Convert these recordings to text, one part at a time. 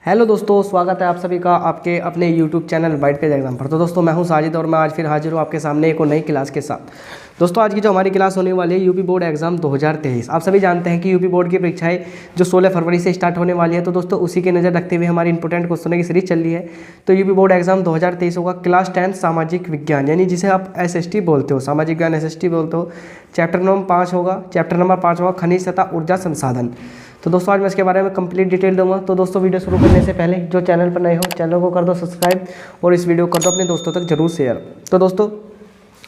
Hello दोस्तों, स्वागत है आप सभी का आपके अपने YouTube channel white page exam पर। तो दोस्तों मैं हूं साजिद और मैं आज फिर हाजिर हूं आपके सामने एक और नई क्लास के साथ। दोस्तों आज की जो हमारी क्लास होने वाली है यूपी बोर्ड एग्जाम 2023। आप सभी जानते हैं कि यूपी बोर्ड की परीक्षाएं जो 16 फरवरी से स्टार्ट होने वाली है। तो दोस्तों उसी के नज़र रखते हुए हमारी इंपॉर्टेंट क्वेश्चनों की सीरीज चल रही है। तो यूपी बोर्ड एग्जाम 2023 होगा क्लास 10 सामाजिक विज्ञान, यानी जिसे आप SST बोलते हो, सामाजिक विज्ञान SST बोलते हो। चैप्टर नंबर 5 होगा खनिज तथा ऊर्जा संसाधन। तो दोस्तों आज मैं इसके बारे में कंप्लीट डिटेल दूंगा। तो दोस्तों वीडियो शुरू करने से पहले जो चैनल पर नए हो चैनल को कर दो सब्सक्राइब और इस वीडियो को कर दो अपने दोस्तों तक जरूर शेयर। तो दोस्तों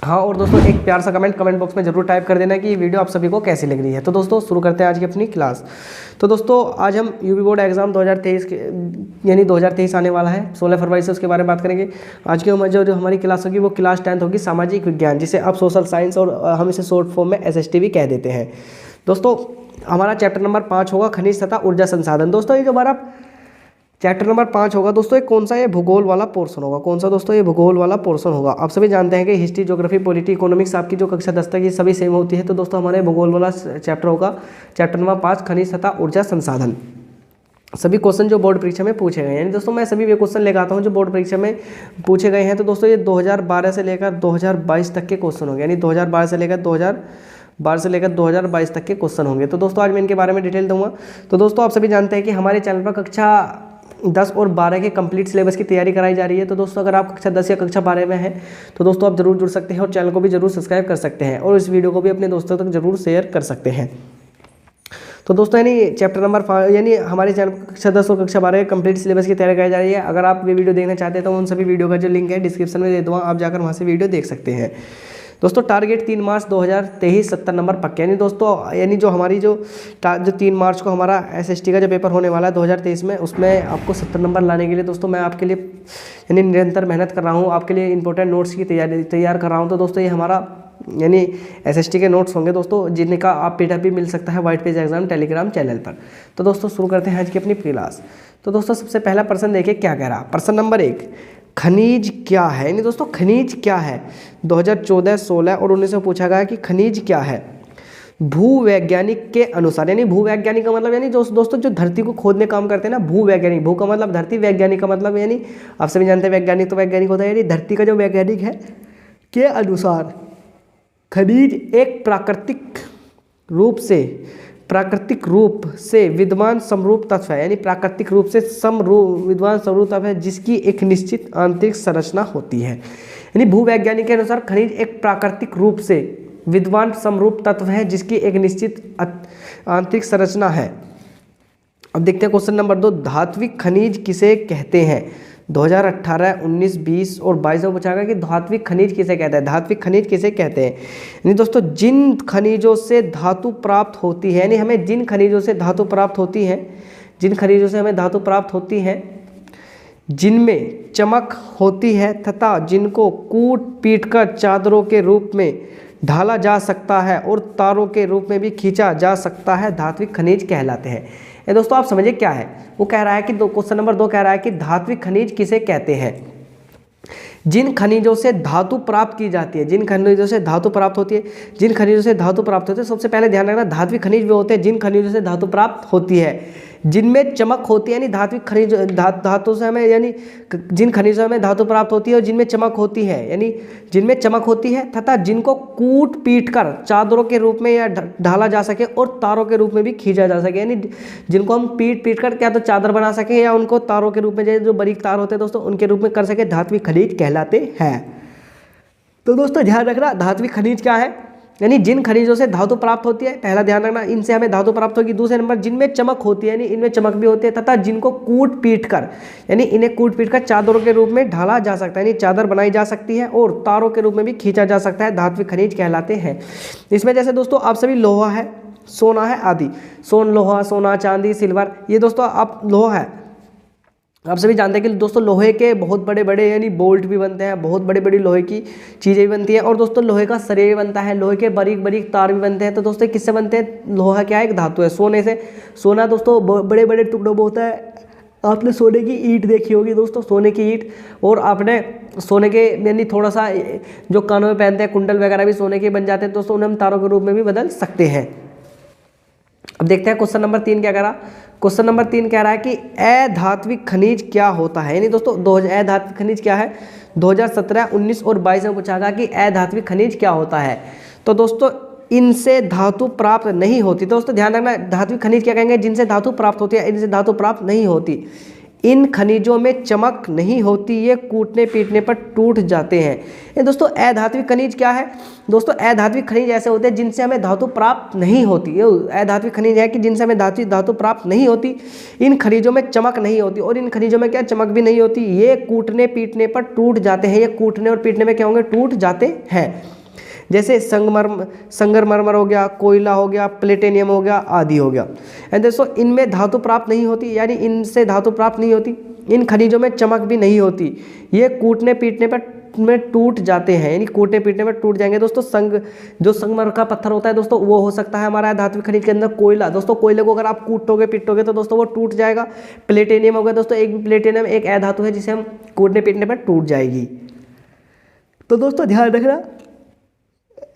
और दोस्तों एक प्यार सा कमेंट बॉक्स में जरूर टाइप कर देना कि ये वीडियो आप सभी को कैसी लग रही है। तो दोस्तों शुरू करते हैं आज की अपनी क्लास। तो दोस्तों आज हम यूपी बोर्ड एग्जाम 2023 के यानी 2023 आने वाला है 16 फरवरी से, उसके बारे में बात करेंगे। आज की जो हमारी क्लास होगी वो क्लास 10 होगी सामाजिक विज्ञान, जिसे आप सोशल साइंस और हम इसे शॉर्ट फॉर्म में SST भी कह देते हैं। दोस्तों हमारा चैप्टर नंबर 5 होगा खनिज तथा ऊर्जा संसाधन। दोस्तों ये जो हमारा चैप्टर नंबर 5 होगा दोस्तों, ये कौन सा, ये भूगोल वाला पोर्शन होगा। कौन सा दोस्तों, ये भूगोल वाला पोर्शन होगा। आप सभी जानते हैं कि हिस्ट्री, ज्योग्राफी, पॉलिटी, इकोनॉमिक्स आपकी जो कक्षा 10 तक ये सभी सेम होती है। तो दोस्तों हमारे भूगोल वाला चैप्टर होगा चैप्टर नंबर 5 खनिज तथा ऊर्जा संसाधन। सभी क्वेश्चन जो बोर्ड परीक्षा में पूछे गए हैं, यानी दोस्तों मैं सभी वे क्वेश्चन लेकर आता हूँ जो बोर्ड परीक्षा में पूछे गए हैं। तो दोस्तों ये 2012 से लेकर 2022 तक के क्वेश्चन होंगे, यानी 2012 से लेकर 2022 तक के क्वेश्चन होंगे। तो दोस्तों आज मैं इनके बारे में डिटेल दूंगा। तो दोस्तों आप सभी जानते हैं कि हमारे चैनल पर कक्षा 10 और 12 के कंप्लीट सिलेबस की तैयारी कराई जा रही है। तो दोस्तों अगर आप कक्षा 10 या कक्षा 12 में हैं तो दोस्तों आप जरूर जुड़ सकते हैं और चैनल को भी जरूर सब्सक्राइब कर सकते हैं और इस वीडियो को भी अपने दोस्तों तक जरूर शेयर कर सकते हैं। तो दोस्तों यानी चैप्टर नंबर 5 यानी हमारे चैनल कक्षा 10 और कक्षा 12 के कंप्लीट सिलेबस की तैयारी कराई जा रही है। अगर आप ये वीडियो देखना चाहते हैं तो उन सभी वीडियो का जो लिंक है डिस्क्रिप्शन में दे दूँगा, आप जाकर वहाँ से वीडियो देख सकते हैं। दोस्तों टारगेट 3 मार्च 2023 70 नंबर पक्के, यानी दोस्तों यानी जो हमारी जो 3 मार्च को हमारा SST का जो पेपर होने वाला है 2023 में, उसमें आपको 70 नंबर लाने के लिए दोस्तों मैं आपके लिए यानी निरंतर मेहनत कर रहा हूँ, आपके लिए इंपॉर्टेंट नोट्स की तैयार कर रहा हूँ। तो दोस्तों ये हमारा यानी SST के नोट्स होंगे दोस्तों, जिनका आप PDF भी मिल सकता है white page exam Telegram channel पर। तो दोस्तों शुरू करते हैं आज की अपनी क्लास। तो दोस्तों सबसे पहला प्रश्न देखिए क्या कह रहा है। प्रश्न नंबर 1, खनिज क्या है। यानी दोस्तों खनिज क्या है 2014, 16 और 19 में पूछा गया कि खनिज क्या है। भूवैज्ञानिक के अनुसार, यानी भूवैज्ञानिक का मतलब यानी दोस्तों जो धरती को खोदने काम करते हैं ना, भूवैज्ञानिक, भू का मतलब धरती, वैज्ञानिक का मतलब यानी आप सभी जानते हैं वैज्ञानिक तो वैज्ञानिक होता है, यानी धरती का जो वैज्ञानिक है के अनुसार खनिज एक प्राकृतिक रूप से विद्यमान समरूप तत्व है, यानी प्राकृतिक रूप से विद्यमान समरूप तत्व है जिसकी एक निश्चित आंतरिक संरचना होती है। यानी भूवैज्ञानिक के अनुसार खनिज एक प्राकृतिक रूप से विद्यमान समरूप तत्व है जिसकी एक निश्चित आंतरिक संरचना है। अब देखते हैं क्वेश्चन नंबर 2, धात्विक खनिज किसे कहते हैं। 2018, 19, 20 और 22 में पूछा गया कि धात्विक खनिज किसे कहते हैं। धात्विक खनिज किसे कहते हैं, यानी दोस्तों जिन खनिजों से धातु प्राप्त होती है, यानी हमें जिन खनिजों से धातु प्राप्त होती है, जिन खनिजों से हमें धातु प्राप्त होती है जिनमें चमक होती है तथा जिनको कूट पीट कर चादरों के रूप में ढाला जा सकता है और तारों के रूप में भी खींचा जा सकता है, धात्विक खनिज कहलाते हैं। ये दोस्तों आप समझिए क्या है, वो कह रहा है कि क्वेश्चन नंबर 2 कह रहा है कि धात्विक खनिज किसे कहते हैं। जिन खनिजों से धातु प्राप्त की जाती है, जिन खनिजों से धातु प्राप्त होती है, जिन खनिजों से धातु प्राप्त होती है, सबसे पहले ध्यान रखना धात्विक खनिज वे होते हैं जिन खनिजों से धातु प्राप्त होती है जिनमें चमक होती है, यानी धात्विक खनिज धातु से हमें यानी जिन खनिजों से हमें धातु प्राप्त होती है और जिनमें चमक होती है, यानी जिनमें चमक होती है तथा जिनको कूट पीट कर चादरों के रूप में या ढाला जा सके और तारों के रूप में भी खींचा जा सके, यानी जिनको हम पीट कर क्या तो चादर बना सके या उनको तारों के रूप में जो बारीक तार होते हैं दोस्तों उनके रूप में कर सके, धात्विक खनिज कहलाते हैं। तो दोस्तों ध्यान रखना धात्विक खनिज क्या है, यानी जिन खनिजों से धातु प्राप्त होती है, पहला ध्यान रखना इनसे हमें धातु प्राप्त होगी। दूसरे नंबर जिनमें चमक होती है, यानी इनमें चमक भी होती है तथा जिनको कूट पीट कर, यानी इन्हें कूट पीट कर चादरों के रूप में ढाला जा सकता है, यानी चादर बनाई जा सकती है और तारों के रूप में भी खींचा जा सकता है, धात्विक खनिज कहलाते हैं। इसमें जैसे दोस्तों आप सभी लोहा है, सोना है आदि, लोहा, सोना, चांदी, सिल्वर, ये दोस्तों आप लोहा है, आप सभी जानते हैं कि दोस्तों लोहे के बहुत बड़े बड़े यानी बोल्ट भी बनते हैं, बहुत बड़ी बड़ी लोहे की चीज़ें भी बनती हैं और दोस्तों लोहे का शरीर भी बनता है, लोहे के बारीक बारीक तार भी बनते हैं। तो दोस्तों किससे बनते हैं, लोहा क्या है, एक धातु है, सोने से। सोना दोस्तों बड़े बड़े टुकड़ों में होता है, आपने सोने की ईंट देखी होगी दोस्तों, सोने की ईंट, और आपने सोने के यानी थोड़ा सा जो कानों में पहनते हैं कुंडल वगैरह भी सोने के बन जाते हैं दोस्तों, उन्हें हम तारों के रूप में भी बदल सकते हैं। अब देखते हैं क्वेश्चन नंबर 3 क्या कह रहा। क्वेश्चन नंबर 3 कह रहा है कि अधात्विक खनिज क्या होता है। यानी दोस्तों अधात्विक खनिज क्या है, 2017, 19 और 22 में पूछा गया कि अधात्विक खनिज क्या होता है। तो दोस्तों इनसे धातु प्राप्त नहीं होती। दोस्तों ध्यान रखना, धात्विक खनिज क्या कहेंगे, जिनसे धातु प्राप्त होती है, इनसे धातु प्राप्त नहीं होती। इन खनिजों में चमक नहीं होती, ये कूटने पीटने पर टूट जाते हैं। ये दोस्तों अधात्विक खनिज क्या है, दोस्तों अधात्विक खनिज ऐसे होते हैं जिनसे हमें धातु प्राप्त नहीं होती। ये अधात्विक खनिज है कि जिनसे हमें धातु प्राप्त नहीं होती। इन खनिजों में चमक नहीं होती, और इन खनिजों में क्या चमक भी नहीं होती, ये कूटने पीटने पर टूट जाते हैं। ये कूटने और पीटने में क्या होंगे, टूट जाते हैं। जैसे संगमरमर हो गया, कोयला हो गया, प्लेटिनियम हो गया, आदि हो गया। एंड दोस्तों इनमें धातु प्राप्त नहीं होती, यानी इनसे धातु प्राप्त नहीं होती। इन खनिजों में चमक भी नहीं होती, ये कूटने पीटने पर में टूट जाते हैं, यानी कूटने पीटने में टूट जाएंगे। दोस्तों जो संगमरमर का पत्थर होता है दोस्तों, वो हो सकता है हमारा धात्विक खनिज के अंदर। कोयला, दोस्तों कोयले को अगर आप कूटोगे पीटोगे तो दोस्तों वो टूट जाएगा। प्लेटिनियम हो गया दोस्तों, एक प्लेटिनियम एक अधातु है जिसे हम कूटने पीटने पर टूट जाएगी। तो दोस्तों ध्यान रखना,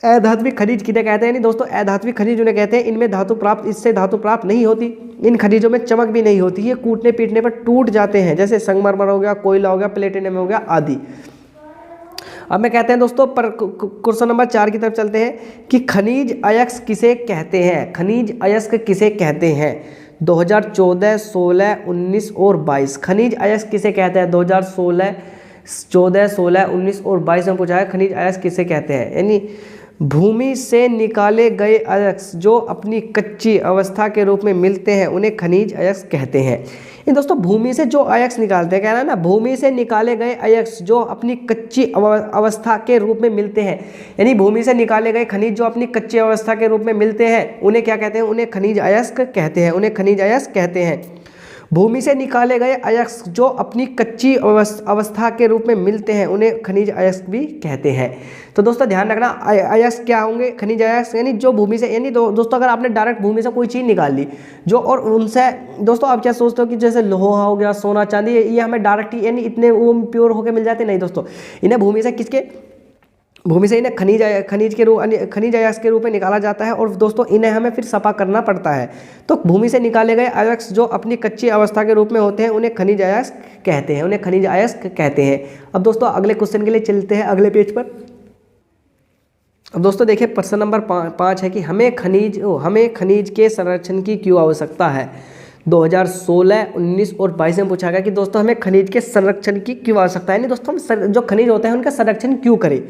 अधात्विक खनिज किन्हें कहते हैं। नहीं दोस्तों अधात्विक खनिज उन्हें कहते हैं इनमें धातु प्राप्त, इससे धातु प्राप्त नहीं होती। इन खनिजों में चमक भी नहीं होती, ये कूटने पीटने पर टूट जाते हैं। जैसे संगमरमर हो गया, कोयला हो गया, प्लेटिनियम हो गया, आदि। अब मैं कहते हैं दोस्तों पर क्वेश्चन नंबर 4 की तरफ चलते हैं कि खनिज अयस्क किसे कहते हैं। खनिज अयस्क किसे कहते हैं, 2014, 16, 19 और 22। खनिज अयस्क किसे कहते हैं, 2016, 14, 16, 19 और 22 में पूछा है खनिज अयस्क किसे कहते हैं। यानी भूमि से निकाले गए अयस्क जो अपनी कच्ची अवस्था के रूप में मिलते हैं उन्हें खनिज अयस्क कहते हैं। इन दोस्तों भूमि से जो अयस्क निकालते हैं, कह रहा है ना, भूमि से निकाले गए अयस्क जो अपनी कच्ची अवस्था के रूप में मिलते हैं, यानी भूमि से निकाले गए खनिज जो अपनी कच्ची अवस्था के रूप में मिलते हैं उन्हें क्या कहते हैं, उन्हें खनिज अयस्क कहते हैं। उन्हें खनिज अयस्क कहते हैं। भूमि से निकाले गए अयस्क जो अपनी कच्ची अवस्था के रूप में मिलते हैं उन्हें खनिज अयस्क भी कहते हैं। तो दोस्तों ध्यान रखना, अयस्क क्या होंगे, खनिज अयस्क यानी जो भूमि से, यानी दोस्तों अगर आपने डायरेक्ट भूमि से कोई चीज़ निकाल ली जो, और उनसे दोस्तों आप क्या सोचते हो कि जैसे लोहा हो गया, सोना चांदी, ये हमें डायरेक्ट यानी इतने वो प्योर होकर मिल जाते, नहीं दोस्तों। इन्हें भूमि से भूमि से इन्हें खनिज के रूप, खनिज अयस्क के रूप में निकाला जाता है, और दोस्तों इन्हें हमें फिर सफा करना पड़ता है। तो भूमि से निकाले गए अयस्क जो अपनी कच्ची अवस्था के रूप में होते हैं उन्हें खनिज अयस्क कहते हैं। उन्हें खनिज अयस्क कहते हैं। अब दोस्तों अगले क्वेश्चन के लिए चलते हैं अगले पेज पर। अब दोस्तों देखिए प्रश्न नंबर 5 है कि हमें खनिज के संरक्षण की क्यों आवश्यकता है। 2016, 19 और 22 में पूछा गया कि दोस्तों हमें खनिज के संरक्षण की क्यों आवश्यकता है। नहीं दोस्तों हम जो खनिज होते हैं उनका संरक्षण क्यों करें।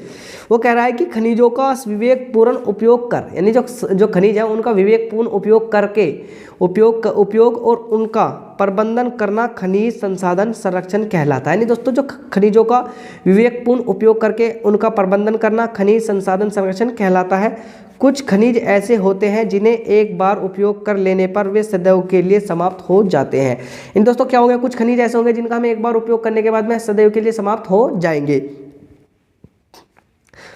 वो कह रहा है कि खनिजों का विवेकपूर्ण उपयोग कर, यानी जो खनिज है उनका विवेकपूर्ण उपयोग करके उपयोग और उनका प्रबंधन करना खनिज संसाधन संरक्षण कहलाता है। यानी दोस्तों जो खनिजों का विवेकपूर्ण उपयोग करके उनका प्रबंधन करना खनिज संसाधन संरक्षण कहलाता है। कुछ खनिज ऐसे होते हैं जिन्हें एक बार उपयोग कर लेने पर वे सदैव के लिए समाप्त हो जाते हैं। इन दोस्तों क्या होंगे, कुछ खनिज ऐसे होंगे जिनका हमें एक बार उपयोग करने के बाद में सदैव के लिए समाप्त हो जाएंगे।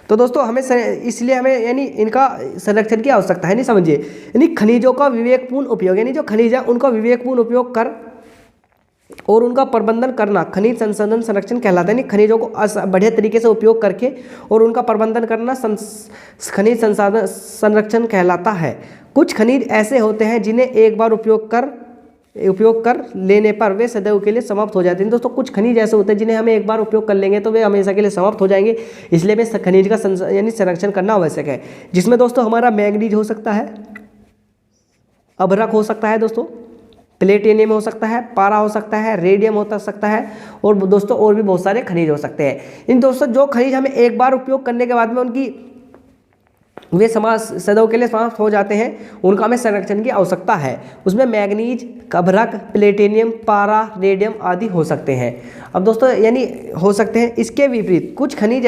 तो दोस्तों हमें इसलिए हमें यानी इनका संरक्षण की आवश्यकता है। नहीं समझिए, यानी खनिजों का विवेकपूर्ण उपयोग, यानी जो खनिज है उनका विवेकपूर्ण उपयोग कर और उनका प्रबंधन करना खनिज संसाधन संरक्षण कहलाता है। यानी खनिजों को बढ़िया तरीके से उपयोग करके और उनका प्रबंधन करना खनिज संसाधन संरक्षण कहलाता है। कुछ खनिज ऐसे होते हैं जिन्हें एक बार उपयोग कर लेने पर वे सदैव के लिए समाप्त हो जाते हैं। दोस्तों कुछ खनिज ऐसे होते हैं जिन्हें हमें एक बार उपयोग कर लेंगे तो वे हमेशा के लिए समाप्त हो जाएंगे, इसलिए हमें खनिज का यानी संरक्षण करना आवश्यक है। जिसमें दोस्तों हमारा मैंगनीज हो सकता है, अभ्रक हो सकता है, दोस्तों प्लेटिनियम हो सकता है, पारा हो सकता है, रेडियम हो सकता है, और दोस्तों और भी बहुत सारे खनिज हो सकते हैं। इन दोस्तों जो खनिज हमें एक बार उपयोग करने के बाद में वे सदैव के लिए समाप्त हो जाते हैं, उनका हमें संरक्षण की आवश्यकता है। उसमें मैंगनीज, अभ्रक, प्लेटिनियम, पारा, रेडियम आदि हो सकते हैं। अब दोस्तों यानी हो सकते हैं। इसके विपरीत कुछ खनिज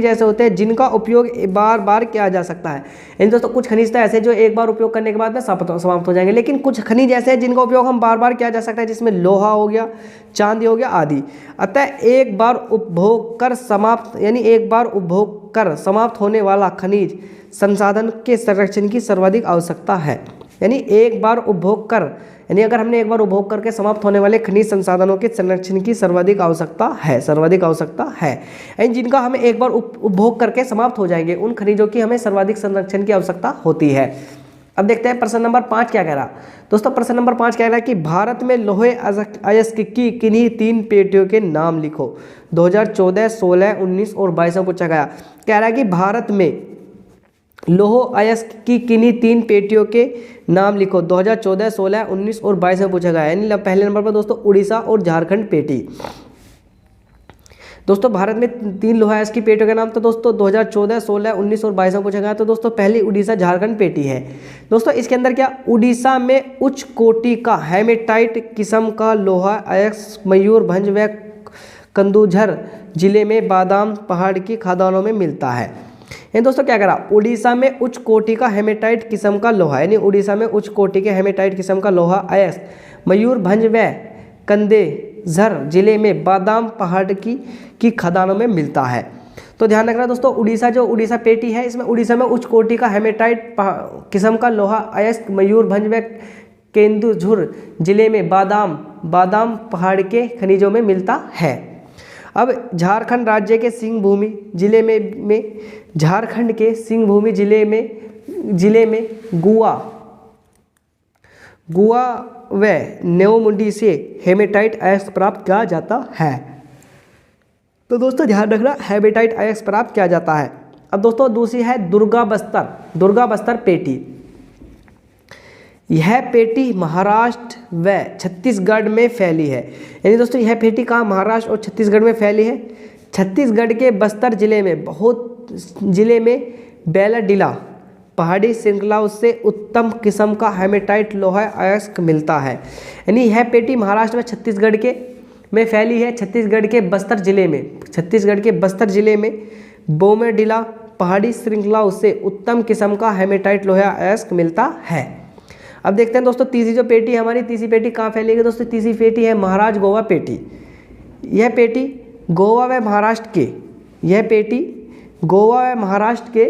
ऐसे होते हैं जिनका उपयोग बार बार किया जा सकता है। यानी दोस्तों कुछ खनिज तो ऐसे जो एक बार उपयोग करने के बाद में समाप्त हो जाएंगे, लेकिन कुछ खनिज ऐसे हैं जिनका उपयोग हम बार बार किया जा सकता है, जिसमें लोहा हो गया, चांदी हो गया आदि। अतः एक बार उपभोग कर समाप्त होने वाला खनिज संसाधन के संरक्षण की सर्वाधिक आवश्यकता है। यानी अगर हमने एक बार उपभोग करके समाप्त होने वाले खनिज संसाधनों के संरक्षण की सर्वाधिक आवश्यकता है। यानी जिनका हमें एक बार उपभोग करके समाप्त हो जाएंगे उन खनिजों की हमें सर्वाधिक संरक्षण की आवश्यकता होती है। अब देखते हैं प्रश्न नंबर 5 क्या कह रहा। दोस्तों प्रश्न नंबर 5 कह रहा है कि भारत में लोहे अयस्क की किन्हीं 3 पेटियों के नाम लिखो। 2014, 16, 19 और 22 में पूछा गया। कह रहा है कि भारत में लौह अयस्क की किन्हीं 3 पेटियों के नाम लिखो। 2014, 16, 19 और 22 में पूछा गया। यानी पहले नंबर पर दोस्तों उड़ीसा और झारखंड पेटी। दोस्तों भारत में 3 लोहा अयस्क की पेटियों का नाम तो दोस्तों 2014, 16, 19 और 22 में पूछा गया। तो दोस्तों पहली उड़ीसा झारखंड पेटी है। दोस्तों इसके अंदर क्या, उड़ीसा में उच्च कोटि का हेमेटाइट किस्म का लोहा अयस्क मयूरभंज व कंदुझर जिले में बादाम पहाड़ की खदानों में मिलता है। यानी दोस्तों क्या करा, उड़ीसा में उच्च कोटि का हेमेटाइट किस्म का लोहा, यानी उड़ीसा में उच्च कोटि के हेमेटाइट किस्म का लोहा अयस्क मयूरभंज व कंदेझर जिले में बादाम पहाड़ की खदानों में मिलता है। तो ध्यान रखना दोस्तों, उड़ीसा जो उड़ीसा पेटी है, इसमें उड़ीसा में उच्च कोटि का हेमेटाइट किस्म का लोहा अयस्क मयूरभंज व केंदुझर जिले में बादाम पहाड़ के खनिजों में मिलता है। अब झारखंड राज्य के सिंहभूमि जिले में झारखंड के सिंहभूमि जिले में गुआ व नेवमुंडी से हेमेटाइट अयस्क प्राप्त किया जाता है। तो दोस्तों ध्यान रखना, हेमेटाइट अयस्क प्राप्त किया जाता है। अब दोस्तों दूसरी है दुर्गा बस्तर पेटी। यह पेटी महाराष्ट्र व छत्तीसगढ़ में फैली है। यानी दोस्तों यह पेटी कहाँ, महाराष्ट्र और छत्तीसगढ़ में फैली है। छत्तीसगढ़ के बस्तर जिले में बेलाडीला पहाड़ी श्रृंखलाओं से उत्तम किस्म का हेमेटाइट लोहा अयस्क मिलता है। यानी यह पेटी महाराष्ट्र में छत्तीसगढ़ में फैली है। छत्तीसगढ़ के बस्तर जिले में बोमेडीला पहाड़ी श्रृंखलाओं से उत्तम किस्म का हेमेटाइट लोहा अयस्क मिलता है। अब देखते हैं दोस्तों तीसरी जो पेटी है हमारी, तीसरी पेटी कहाँ फैली है दोस्तों, तीसरी पेटी है महाराज गोवा पेटी। यह पेटी गोवा व महाराष्ट्र के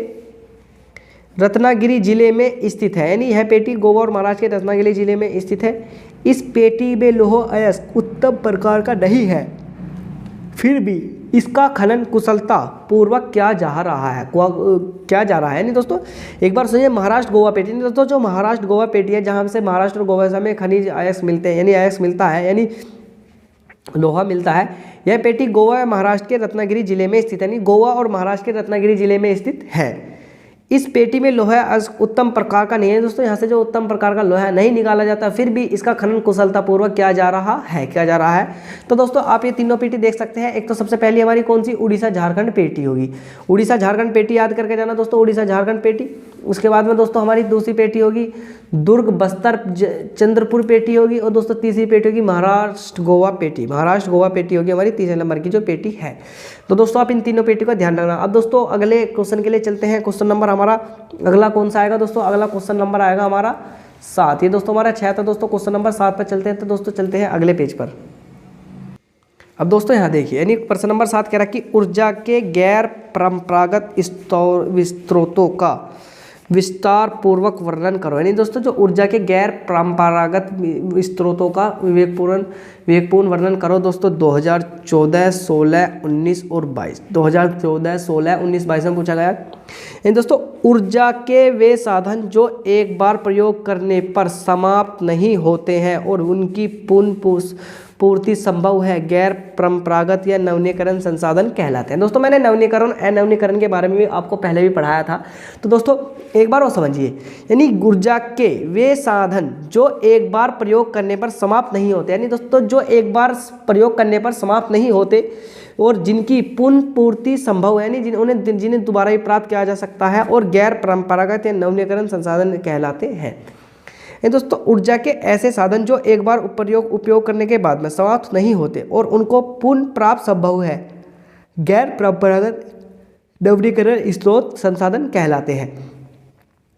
रत्नागिरी जिले में स्थित है। यानी यह पेटी गोवा और महाराष्ट्र के रत्नागिरी जिले में स्थित है। इस पेटी में लोह अयस्क उत्तम प्रकार का नहीं है, फिर भी इसका खनन कुशलता पूर्वक किया जा रहा है। यानी दोस्तों एक बार सुनिए, महाराष्ट्र गोवा पेटी, दोस्तों जो महाराष्ट्र गोवा पेटी है, जहाँ से महाराष्ट्र और गोवा में खनिज अयस्क मिलते हैं, यानी अयस्क मिलता है, यानी लोहा मिलता है। यह पेटी गोवा या महाराष्ट्र के रत्नागिरी जिले में स्थित है। यानी गोवा और महाराष्ट्र के रत्नागिरी जिले में स्थित है। इस पेटी में लोहा अयस्क उत्तम प्रकार का नहीं है। दोस्तों यहाँ से जो उत्तम प्रकार का लोहा नहीं निकाला जाता, फिर भी इसका खनन कुशलतापूर्वक किया जा रहा है। तो दोस्तों आप ये तीनों पेटी देख सकते हैं। एक तो सबसे पहली हमारी कौन सी, उड़ीसा झारखंड पेटी होगी। उड़ीसा झारखंड पेटी याद करके जाना दोस्तों, उड़ीसा झारखंड पेटी। उसके बाद में दोस्तों हमारी दूसरी पेटी होगी दुर्ग बस्तर चंद्रपुर पेटी होगी। और दोस्तों तीसरी पेटी होगी महाराष्ट्र गोवा पेटी होगी हमारी तीसरे नंबर की जो पेटी है। तो दोस्तों आप इन तीनों पेटी का ध्यान रखना। अब दोस्तों अगले क्वेश्चन के लिए चलते हैं। क्वेश्चन नंबर हमारा अगला कौन सा आएगा दोस्तों, अगला क्वेश्चन नंबर आएगा हमारा 7। ये दोस्तों हमारा 6 था दोस्तों, क्वेश्चन नंबर 7 पर चलते हैं। तो दोस्तों चलते हैं अगले पेज पर। अब दोस्तों यहाँ देखिए, यानी प्रश्न नंबर 7 कह रहा है कि ऊर्जा के गैर परंपरागत स्रोतों का विस्तार पूर्वक वर्णन करो। यानी दोस्तों जो ऊर्जा के गैर परंपरागत स्रोतों का विवेकपूर्ण वर्णन करो दोस्तों। 2014, 16, 19 और 22, 2014, 16, 19, 22 में पूछा गया। यानी दोस्तों ऊर्जा के वे साधन जो एक बार प्रयोग करने पर समाप्त नहीं होते हैं और उनकी पूर्ति संभव है, गैर परंपरागत या नवीनीकरण संसाधन कहलाते हैं। दोस्तों मैंने नवीनीकरण अनवीनीकरण के बारे में भी आपको पहले भी पढ़ाया था। तो दोस्तों एक बार वो समझिए, यानी ऊर्जा के वे साधन जो एक बार प्रयोग करने पर समाप्त नहीं होते, यानी दोस्तों जो एक बार प्रयोग करने पर समाप्त नहीं होते और जिनकी पूर्ति संभव है, यानी जिन्हें दोबारा ही प्राप्त किया जा सकता है, और गैर परंपरागत या नवीनीकरण संसाधन कहलाते हैं। दोस्तों ऊर्जा के ऐसे साधन जो एक बार उपयोग करने के बाद में समाप्त नहीं होते और उनको पुनः प्राप्त संभव है, गैर परंपरागत नवीनीकरण स्रोत संसाधन कहलाते हैं।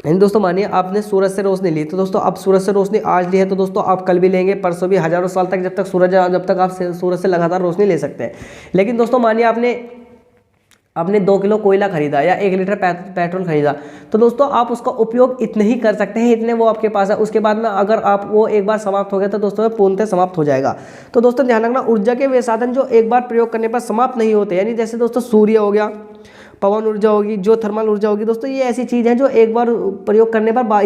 यानी दोस्तों मानिए आपने सूरज से रोशनी ली, तो दोस्तों आप सूरज से रोशनी आज ली है, तो दोस्तों आप कल भी लेंगे, परसों भी, हजारों साल तक जब तक आप सूरज से लगातार रोशनी ले सकते हैं। लेकिन दोस्तों मानिए आपने 2 किलो कोयला खरीदा या 1 लीटर पेट्रोल खरीदा, तो दोस्तों आप उसका उपयोग इतने ही कर सकते हैं, इतने वो आपके पास है। उसके बाद में अगर आप वो एक बार समाप्त हो गया तो दोस्तों पूर्णतः समाप्त हो जाएगा। तो दोस्तों ध्यान रखना, ऊर्जा के वे साधन जो एक बार प्रयोग करने पर समाप्त नहीं होते, यानी जैसे दोस्तों सूर्य हो गया, पवन ऊर्जा होगी, जो थर्मल ऊर्जा होगी। दोस्तों ये ऐसी चीज़ है जो एक बार प्रयोग करने पर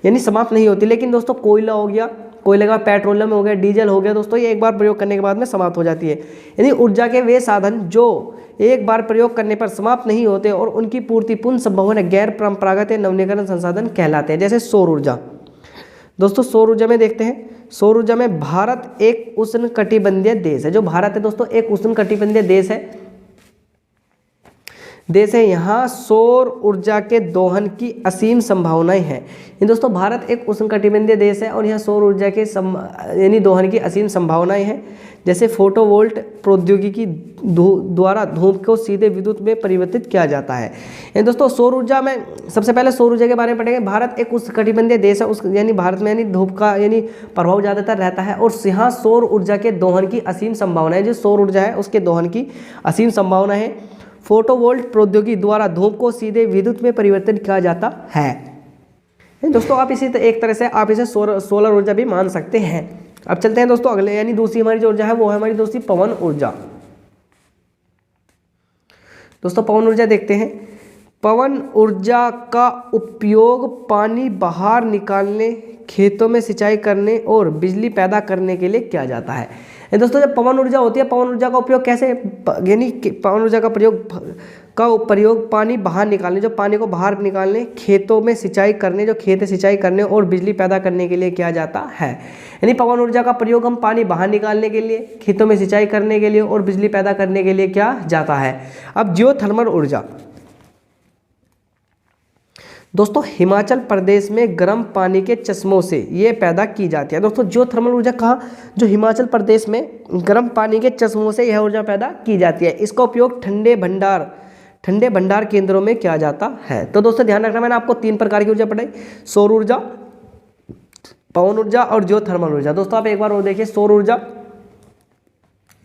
यानी समाप्त नहीं होती। लेकिन दोस्तों कोयला हो गया, कोयले का पेट्रोलियम हो गया, डीजल हो गया, दोस्तों ये एक बार प्रयोग करने के बाद में समाप्त हो जाती है। यानी ऊर्जा के वे साधन जो एक बार प्रयोग करने पर समाप्त नहीं होते और उनकी पूर्ति पुनः संभव होने गैर परंपरागत नवीनीकरण संसाधन कहलाते हैं। जैसे सौर ऊर्जा। दोस्तों सौर ऊर्जा में देखते हैं, सौर ऊर्जा में भारत एक उष्णकटिबंधीय देश है। जो भारत है दोस्तों एक उष्णकटिबंधीय देश है। यहाँ सौर ऊर्जा के दोहन की असीम संभावनाएं हैं। ये दोस्तों भारत एक उष्णकटिबंधीय देश है और यहाँ सौर ऊर्जा के यानी दोहन की असीम संभावनाएं हैं। जैसे फोटोवोल्ट प्रौद्योगिकी द्वारा धूप को सीधे विद्युत में परिवर्तित किया जाता है। यानी दोस्तों सौर ऊर्जा में सबसे पहले सौर ऊर्जा के बारे में पढ़ेंगे। भारत एक उष्णकटिबंधीय देश है, उस यानी भारत में यानी धूप का यानी प्रभाव ज़्यादातर रहता है और यहाँ सौर ऊर्जा के दोहन की असीम संभावना है। जो सौर ऊर्जा है उसके दोहन की असीम संभावना है। फोटोवोल्ट प्रौद्योगिकी द्वारा धूप को सीधे विद्युत में परिवर्तित किया जाता है। दोस्तों आप इसी एक तरह से आप इसे सोलर ऊर्जा भी मान सकते हैं। अब चलते हैं दोस्तों अगले, यानी दूसरी हमारी जो ऊर्जा है वो है हमारी दोस्ती पवन ऊर्जा। दोस्तों पवन ऊर्जा देखते हैं। पवन ऊर्जा का उपयोग पानी बाहर निकालने, खेतों में सिंचाई करने और बिजली पैदा करने के लिए किया जाता है। दोस्तों जब पवन ऊर्जा होती है, पवन ऊर्जा का उपयोग कैसे, यानी पवन ऊर्जा का प्रयोग पानी बाहर निकालने, जो पानी को बाहर निकालने, खेतों में सिंचाई करने, जो खेत सिंचाई करने और बिजली पैदा करने के लिए किया जाता है। यानी पवन ऊर्जा का प्रयोग हम पानी बाहर निकालने के लिए, खेतों में सिंचाई करने के लिए और बिजली पैदा करने के लिए किया जाता है। अब जियोथर्मल ऊर्जा। दोस्तों हिमाचल प्रदेश में गर्म पानी के चश्मों से ये पैदा की जाती है। दोस्तों जियोथर्मल ऊर्जा कहाँ, जो हिमाचल प्रदेश में गर्म पानी के चश्मों से यह ऊर्जा पैदा की जाती है। इसका उपयोग ठंडे भंडार केंद्रों में किया जाता है। तो दोस्तों ध्यान रखना, मैंने आपको 3 प्रकार की ऊर्जा पढ़ाई, सौर ऊर्जा, पवन ऊर्जा और जियोथर्मल ऊर्जा। दोस्तों आप एक बार और देखिए, सौर ऊर्जा,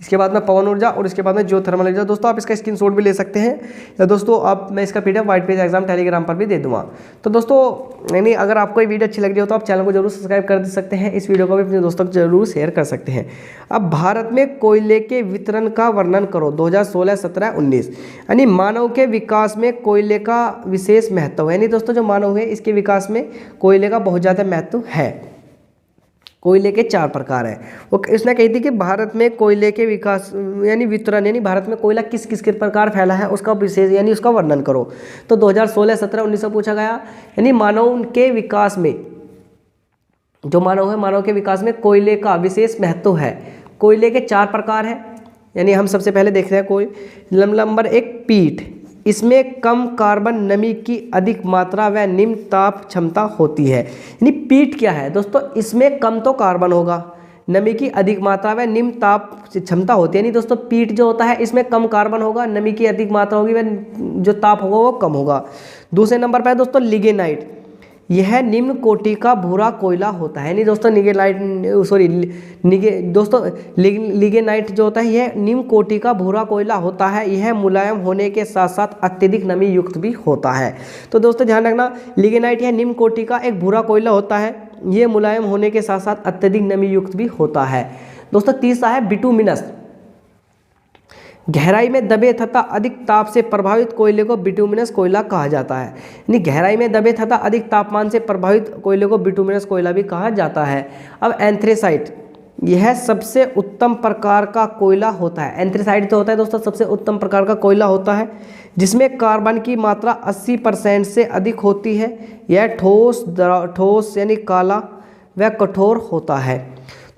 इसके बाद में पवन ऊर्जा और इसके बाद में जियोथर्मल ऊर्जा। दोस्तों आप इसका स्क्रीनशॉट भी ले सकते हैं या दोस्तों आप मैं इसका PDF white page exam Telegram पर भी दे दूंगा। तो दोस्तों यानी अगर आपको ये वीडियो अच्छी लग रही हो तो आप चैनल को जरूर सब्सक्राइब कर सकते हैं। इस वीडियो को भी अपने दोस्तों को जरूर शेयर कर सकते हैं। अब भारत में कोयले के वितरण का वर्णन करो 2016, 17, 19। यानी मानव के विकास में कोयले का विशेष महत्व है। यानी दोस्तों जो मानव है इसके विकास में कोयले का बहुत ज़्यादा महत्व है। कोयले के 4 प्रकार हैं। वो इसने कही थी कि भारत में कोयले के विकास यानी वितरण, यानी भारत में कोयला किस किस के प्रकार फैला है उसका विशेष यानी उसका वर्णन करो। तो 2016, 17, 19 से पूछा गया। यानी मानव के विकास में, जो मानव है, मानव के विकास में कोयले का विशेष महत्व है। कोयले के 4 प्रकार हैं। यानी हम सबसे पहले देखते हैं कोयला। नंबर 1 पीट। इसमें कम कार्बन, नमी की अधिक मात्रा व निम्न ताप क्षमता होती है। यानी पीट क्या है दोस्तों, इसमें कम तो कार्बन होगा, नमी की अधिक मात्रा व निम्न ताप क्षमता होती है। यानी दोस्तों पीट जो होता है इसमें कम कार्बन होगा, नमी की अधिक मात्रा होगी व जो ताप होगा वो कम होगा। दूसरे नंबर पर है दोस्तों लिग्नाइट। यह निम्न कोटि का भूरा कोयला होता है। यानी दोस्तों लिग्नाइट जो होता है यह निम्न कोटि का भूरा कोयला होता है। यह मुलायम होने के साथ साथ अत्यधिक नमी युक्त भी होता है। तो दोस्तों ध्यान रखना, लिग्नाइट यह निम्न कोटि का एक भूरा कोयला होता है। यह मुलायम होने के साथ साथ अत्यधिक नमी युक्त भी होता है। दोस्तों तीसरा है बिटुमिनस। गहराई में दबे तथा अधिक ताप से प्रभावित कोयले को बिटुमिनस कोयला कहा जाता है। यानी गहराई में दबे तथा अधिक तापमान से प्रभावित कोयले को बिटुमिनस कोयला भी कहा जाता है। अब एंथ्रेसाइट, यह सबसे उत्तम प्रकार का कोयला होता है। एंथ्रेसाइट जो होता है दोस्तों सबसे उत्तम प्रकार का कोयला होता है, जिसमें कार्बन की मात्रा 80% से अधिक होती है। यह ठोस यानी काला व कठोर होता है।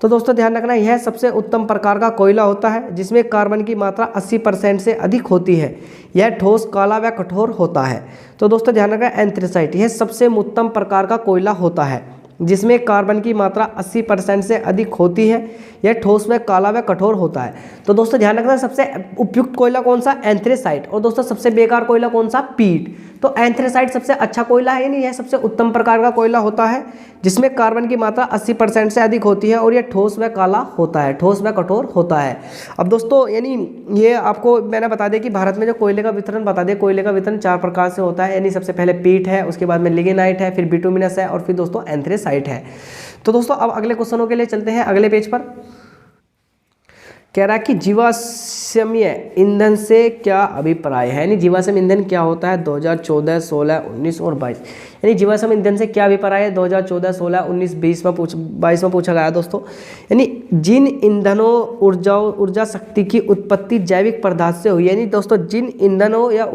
तो दोस्तों ध्यान रखना, यह सबसे उत्तम प्रकार का कोयला होता है जिसमें कार्बन की मात्रा 80% से अधिक होती है। यह ठोस, काला व कठोर होता है। तो दोस्तों ध्यान रखना, एंथ्रेसाइट यह सबसे उत्तम प्रकार का कोयला होता है जिसमें कार्बन की मात्रा 80% से अधिक होती है। यह ठोस व काला व कठोर होता है। तो दोस्तों ध्यान रखना, सबसे उपयुक्त कोयला कौन सा, एंथ्रेसाइट। और दोस्तों सबसे बेकार कोयला कौन सा, पीट। तो एंथ्रेसाइट सबसे अच्छा कोयला है, यानी यह सबसे उत्तम प्रकार का कोयला होता है जिसमें कार्बन की मात्रा 80% से अधिक होती है और यह ठोस व काला होता है, ठोस व कठोर होता है। अब दोस्तों यानी ये आपको मैंने बता दिया कि भारत में जो कोयले का वितरण बता दिया, कोयले का वितरण 4 प्रकार से होता है। यानी सबसे पहले पीट है, उसके बाद में लिग्नाइट है, फिर बिटुमिनस है और फिर दोस्तों एंथ्रेसाइट है। तो दोस्तों अब अगले क्वेश्चनों के लिए चलते हैं अगले पेज पर। कह रहा है कि जीवाश्मय ईंधन से क्या अभिप्राय है, यानी जीवाश्म ईंधन क्या होता है 2014, 16, 19 और 22। यानी जीवाश्म ईंधन से क्या अभिप्राय है 2014, 16, 19, 22 में पूछा गया दोस्तों। यानी जिन ईंधनों ऊर्जा शक्ति की उत्पत्ति जैविक पदार्थ से हुई है, यानी दोस्तों जिन ईंधनों या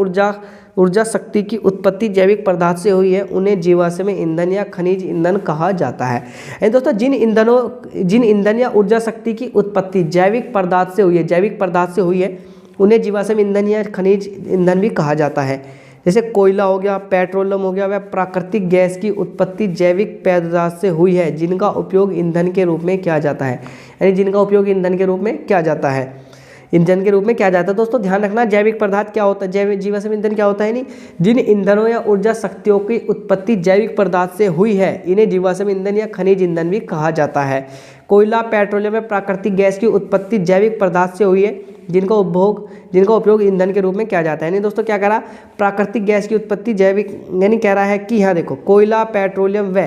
ऊर्जा शक्ति की उत्पत्ति जैविक पदार्थ से हुई है उन्हें जीवाश्म ईंधन या खनिज ईंधन कहा जाता है। यानी दोस्तों जिन ईंधन या ऊर्जा शक्ति की उत्पत्ति जैविक पदार्थ से हुई है उन्हें जीवाश्म ईंधन या खनिज ईंधन भी कहा जाता है। जैसे कोयला हो गया, पेट्रोलियम हो गया, वह प्राकृतिक गैस की उत्पत्ति जैविक पदार्थ से हुई है जिनका उपयोग ईंधन के रूप में किया जाता है। यानी जिनका उपयोग ईंधन के रूप में किया जाता है, ईंधन के रूप में क्या जाता है। दोस्तों ध्यान रखना, जैविक पदार्थ क्या होता है, जीवाश्म ईंधन क्या होता है, नहीं जिन ईंधनों या ऊर्जा शक्तियों की उत्पत्ति जैविक पदार्थ से हुई है इन्हें जीवाश्म ईंधन या खनिज ईंधन भी कहा जाता है। कोयला, पेट्रोलियम में प्राकृतिक गैस की उत्पत्ति जैविक पदार्थ से हुई है जिनका उपयोग ईंधन के रूप में किया जाता है। यानी दोस्तों क्या कह रहा, प्राकृतिक गैस की उत्पत्ति जैविक, यानी कह रहा है कि यहाँ देखो कोयला, पेट्रोलियम व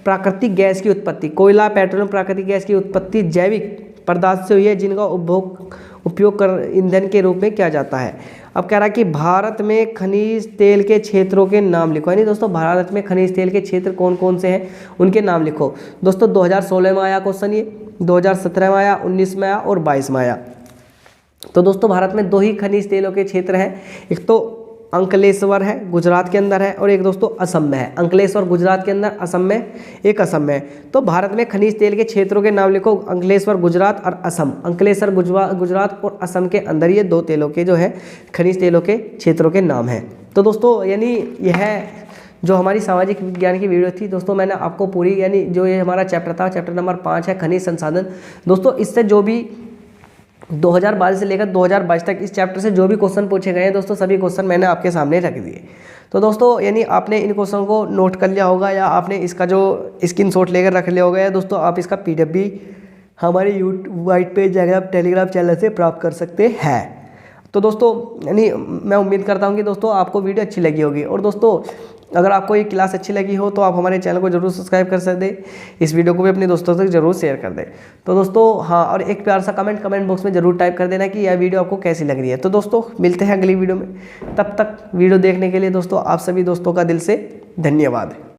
प्राकृतिक गैस की उत्पत्ति, कोयला, पेट्रोलियम, प्राकृतिक गैस की उत्पत्ति जैविक पदार्थ से हुई है जिनका उपयोग कर ईंधन के रूप में किया जाता है। अब कह रहा है कि भारत में खनिज तेल के क्षेत्रों के नाम लिखो। यानी दोस्तों भारत में खनिज तेल के क्षेत्र कौन कौन से हैं उनके नाम लिखो। दोस्तों 2016 में आया क्वेश्चन, ये 2017 में आया, 19 में आया और 22 में आया। तो दोस्तों भारत में 2 ही खनिज तेलों के क्षेत्र हैं, एक तो अंकलेश्वर है गुजरात के अंदर है और एक दोस्तों असम में है। अंकलेश्वर गुजरात के अंदर, असम में, एक असम में। तो भारत में खनिज तेल के क्षेत्रों के नाम लिखो, अंकलेश्वर गुजरात और असम। अंकलेश्वर गुजरात और असम के अंदर ये 2 तेलों के जो है खनिज तेलों के क्षेत्रों के नाम हैं। तो दोस्तों यानी यह जो हमारी सामाजिक विज्ञान की वीडियो थी दोस्तों, मैंने आपको पूरी, यानी जो ये हमारा चैप्टर था, चैप्टर नंबर 5 है खनिज संसाधन। दोस्तों इससे जो भी 2012 से लेकर 2022 तक इस चैप्टर से जो भी क्वेश्चन पूछे गए हैं दोस्तों, सभी क्वेश्चन मैंने आपके सामने रख दिए। तो दोस्तों यानी आपने इन क्वेश्चन को नोट कर लिया होगा या आपने इसका जो स्क्रीनशॉट लेकर रख लिया होगा, या दोस्तों आप इसका PDF भी हमारे YouTube white page Telegram channel से प्राप्त कर सकते हैं। तो दोस्तों यानी मैं उम्मीद करता हूँ कि दोस्तों आपको वीडियो अच्छी लगी होगी। और दोस्तों अगर आपको ये क्लास अच्छी लगी हो तो आप हमारे चैनल को जरूर सब्सक्राइब कर सकते हैं, इस वीडियो को भी अपने दोस्तों तक जरूर शेयर कर दें। तो दोस्तों हाँ, और एक प्यार सा कमेंट बॉक्स में जरूर टाइप कर देना कि यह वीडियो आपको कैसी लग रही है। तो दोस्तों मिलते हैं अगली वीडियो में, तब तक वीडियो देखने के लिए दोस्तों आप सभी दोस्तों का दिल से धन्यवाद।